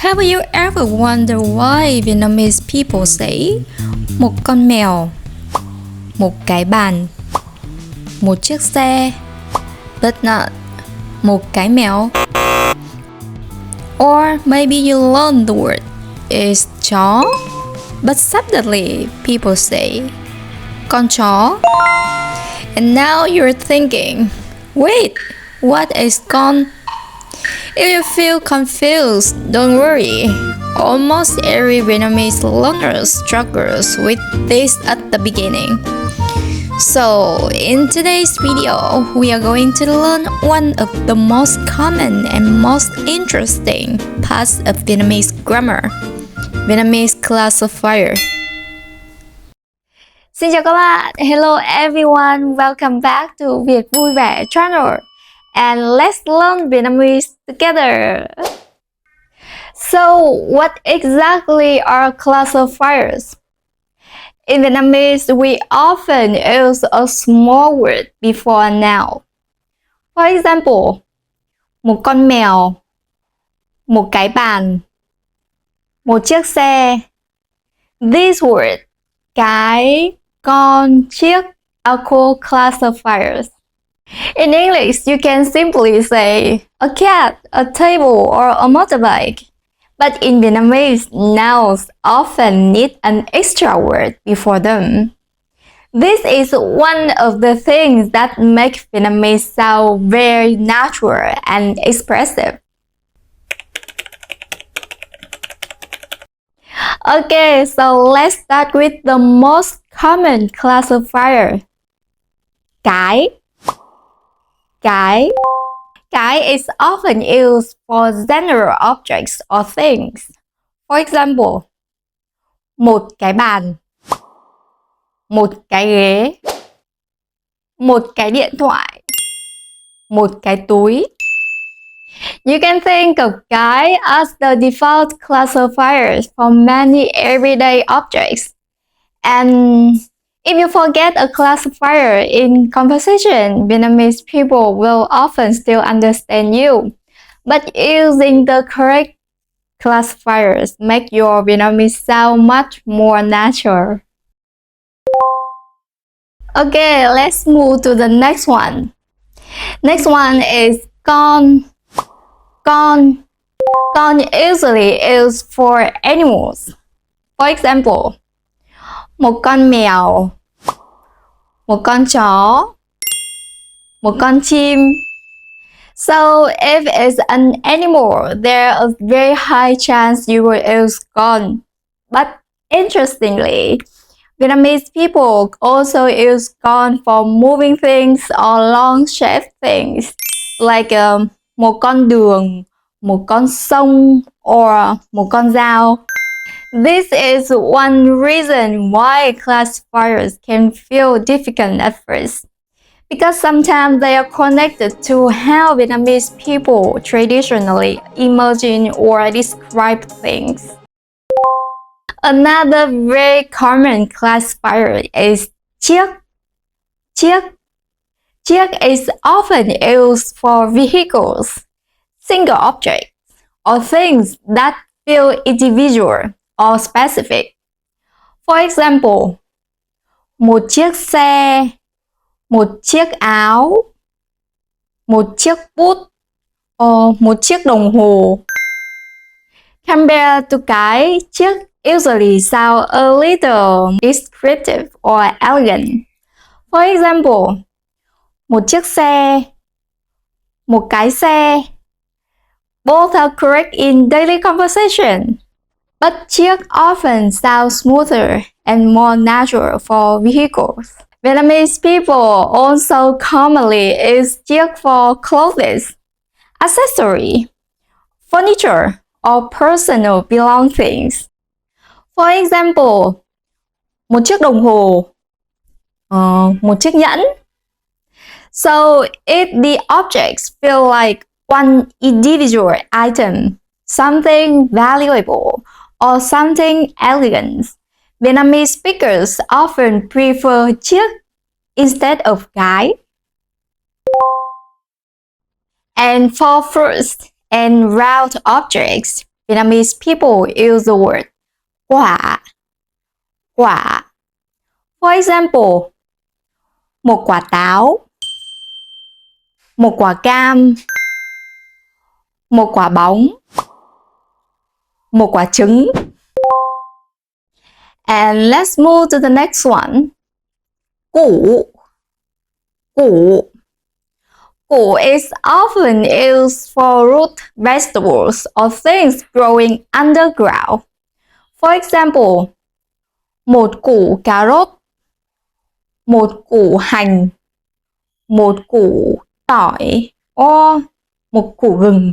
Have you ever wondered why Vietnamese people say một con mèo, một cái bàn, một chiếc xe, but not một cái mèo? Or maybe you learned the word is chó, but subtly people say con chó. And now you're thinking, wait, what is con? If you feel confused, don't worry. Almost every Vietnamese learner struggles with this at the beginning. So, in today's video, we are going to learn one of the most common and most interesting parts of Vietnamese grammar, Vietnamese classifier. Xin chào các bạn, hello everyone, welcome back to Vietvuive channel. And let's learn Vietnamese together. So, what exactly are classifiers? In Vietnamese, we often use a small word before a noun. For example, một con mèo, một cái bàn, một chiếc xe. These words, cái, con, chiếc, are called classifiers. In English, you can simply say a cat, a table, or a motorbike. But in Vietnamese, nouns often need an extra word before them. This is one of the things that make Vietnamese sound very natural and expressive. Okay, so let's start with the most common classifier. Cái. Cái is often used for general objects or things. For example, một cái bàn, một cái ghế, một cái điện thoại, một cái túi. You can think of cái as the default classifiers for many everyday objects. And if you forget a classifier in conversation, Vietnamese people will often still understand you. But using the correct classifiers make your Vietnamese sound much more natural. Okay, let's move to the next one. Next one is con. Con usually is for animals. For example, một con mèo, một con chó, một con chim. So if it's an animal, there is a very high chance you will use con. But interestingly, Vietnamese people also use con for moving things or long-shaped things, like một con đường, một con sông, or một con dao. This is one reason why classifiers can feel difficult at first, because sometimes they are connected to how Vietnamese people traditionally imagine or describe things. Another very common classifier is chiếc. Chiếc is often used for vehicles, single objects, or things that feel individual or specific. For example, một chiếc xe, một chiếc áo, một chiếc bút, or một chiếc đồng hồ. Compared to cái, chiếc usually sound a little descriptive or elegant. For example, một chiếc xe, một cái xe. Both are correct in daily conversation, but chiếc often sounds smoother and more natural for vehicles. Vietnamese people also commonly use chiếc for clothes, accessory, furniture, or personal belongings. For example, một chiếc đồng hồ, một chiếc nhẫn. So if the objects feel like one individual item, something valuable, or something elegant, Vietnamese speakers often prefer chiếc instead of cái. And for fruits and round objects, Vietnamese people use the word quả. Quả. For example, một quả táo, một quả cam, một quả bóng, một quả trứng. And let's move to the next one. Củ. Củ. Củ is often used for root vegetables or things growing underground. For example, một củ cà rốt, một củ hành, một củ tỏi, or một củ gừng.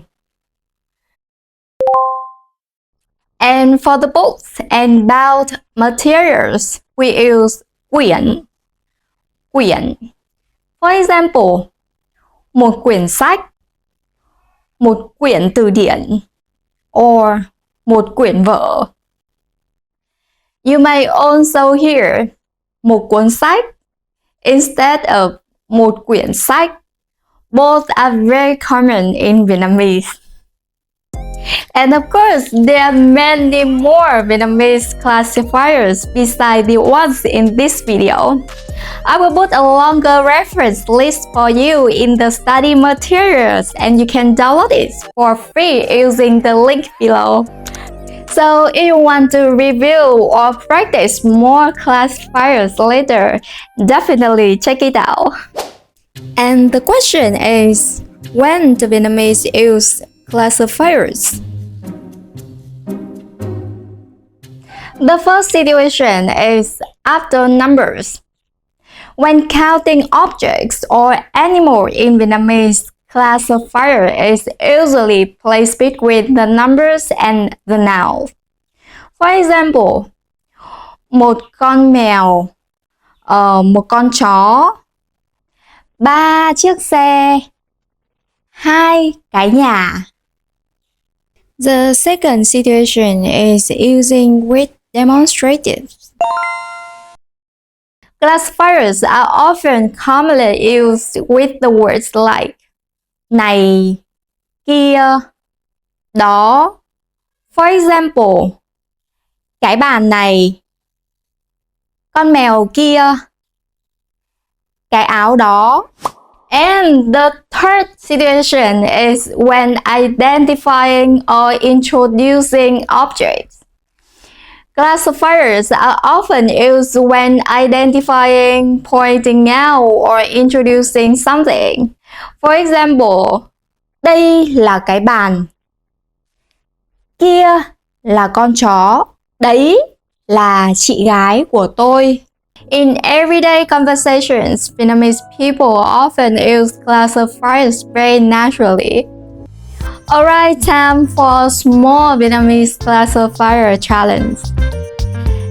And for the books and bound materials, we use quyển. Quyển. For example, một quyển sách, một quyển từ điển, or một quyển vở. You may also hear một cuốn sách instead of một quyển sách. Both are very common in Vietnamese. And of course, there are many more Vietnamese classifiers besides the ones in this video. I will put a longer reference list for you in the study materials, and you can download it for free using the link below. So if you want to review or practice more classifiers later, definitely check it out. And the question is, when do Vietnamese use classifiers? The first situation is after numbers. When counting objects or animals in Vietnamese, classifier is usually placed between the numbers and the noun. For example, một con mèo, một con chó, 3 chiếc xe, 2 cái nhà. The second situation is using with demonstratives. Classifiers are often commonly used with the words like này, kia, đó. For example, cái bàn này, con mèo kia, cái áo đó. And the third situation is when identifying or introducing objects. Classifiers are often used when identifying, pointing out, or introducing something. For example, đây là cái bàn, kia là con chó, đấy là chị gái của tôi. In everyday conversations, Vietnamese people often use classifiers very naturally. Alright, time for a small Vietnamese classifier challenge.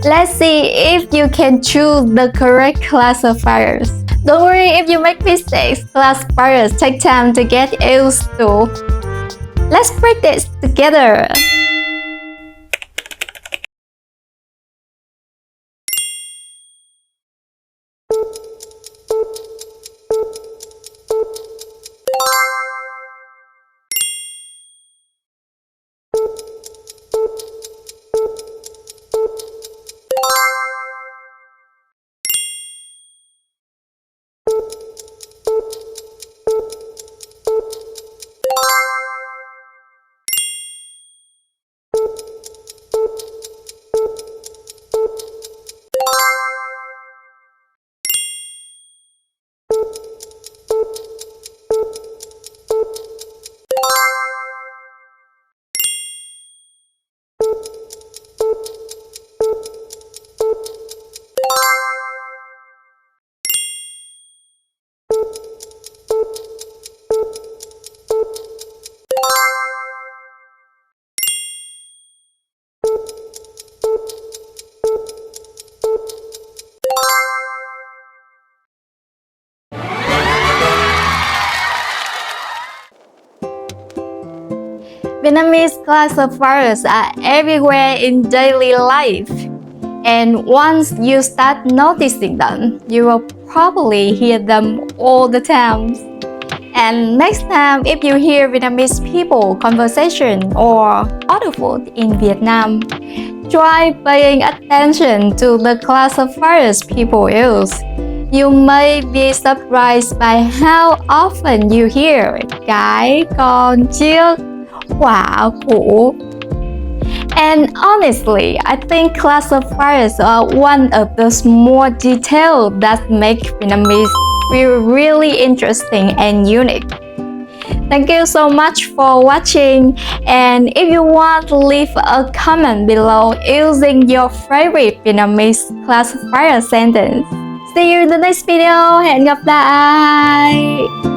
Let's see if you can choose the correct classifiers. Don't worry if you make mistakes, classifiers take time to get used to. Let's practice together. Vietnamese classifiers are everywhere in daily life, and once you start noticing them, you will probably hear them all the time. And next time, if you hear Vietnamese people conversation or order food in Vietnam, try paying attention to the classifiers people use. You may be surprised by how often you hear cái, con, chiếc, quả, phụ. And honestly, I think classifiers are one of those more details that make Vietnamese feel really interesting and unique. Thank you so much for watching, and if you want, leave a comment below using your favorite Vietnamese classifier sentence. See you in the next video. Hẹn gặp lại!